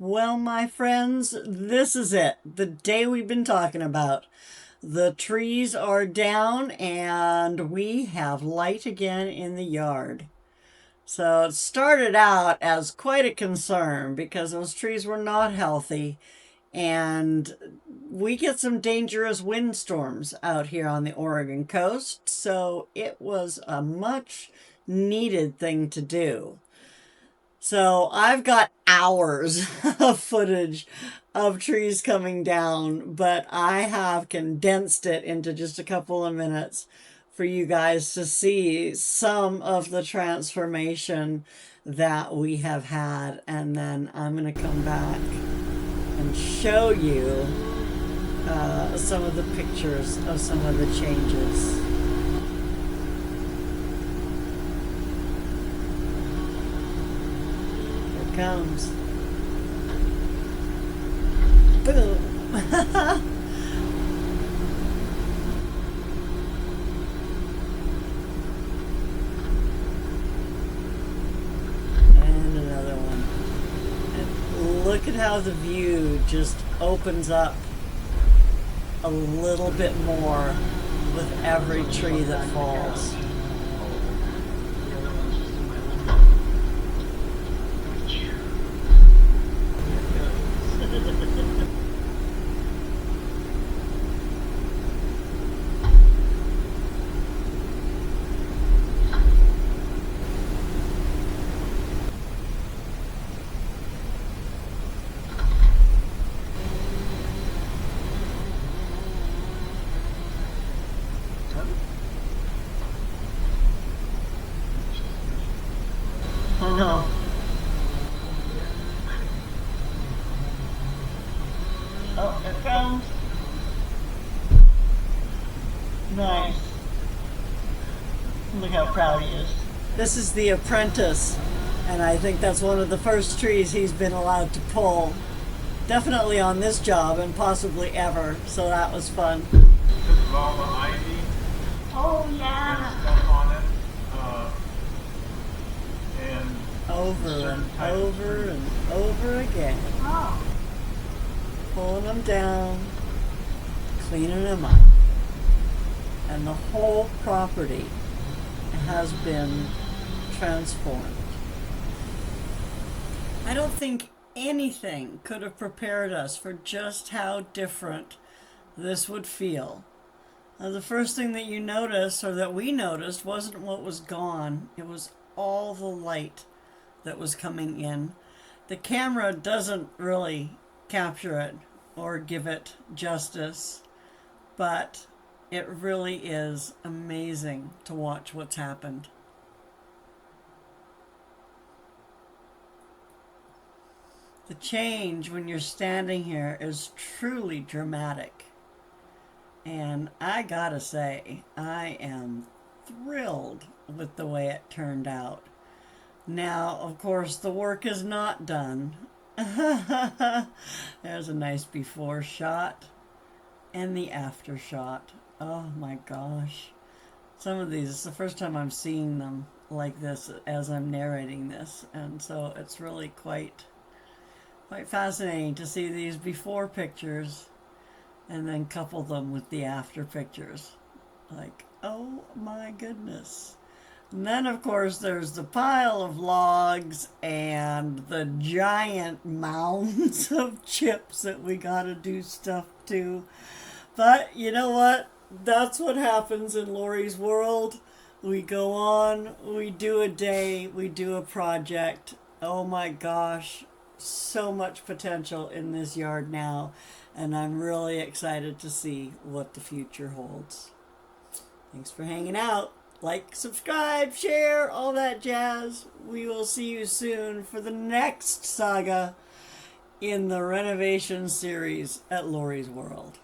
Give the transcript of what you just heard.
Well, my friends, this is it. The day we've been talking about. The trees are down and we have light again in the yard. So it started out as quite a concern because those trees were not healthy and we get some dangerous windstorms out here on the Oregon coast. So it was a much needed thing to do. So I've got hours of footage of trees coming down, but I have condensed it into just a couple of minutes for you guys to see some of the transformation that we have had. And then I'm going to come back and show you some of the pictures of some of the changes. Comes. Boom. And another one. And look at how the view just opens up a little bit more with every tree that falls. Oh no. Oh, it comes. Nice. Look how proud he is. This is the apprentice, and I think that's one of the first trees he's been allowed to pull. Definitely on this job and possibly ever, so that was fun. This is all the ivy. Oh And yeah. stuff on it. And Over and over and over again. Oh, Pulling them down, cleaning them up. And the whole property has been transformed. I don't think anything could have prepared us for just how different this would feel. The first thing that you noticed, or that we noticed, wasn't what was gone. It was all the light that was coming in. The camera doesn't really capture it or give it justice, but it really is amazing to watch what's happened. The change when you're standing here is truly dramatic. And I gotta say, I am thrilled with the way it turned out. Now, of course, the work is not done. There's a nice before shot and the after shot. Oh my gosh. Some of these, it's the first time I'm seeing them like this as I'm narrating this. And so it's really quite fascinating to see these before pictures and then couple them with the after pictures. Like, oh my goodness. And then, of course, there's the pile of logs and the giant mounds of chips that we gotta do stuff to. But you know what? That's what happens in Lorrie's world. We go on, we do a day, we do a project. Oh my gosh, so much potential in this yard now. And I'm really excited to see what the future holds. Thanks for hanging out. Like, subscribe, share, all that jazz. We will see you soon for the next saga in the Renovation series at Lorrie's World.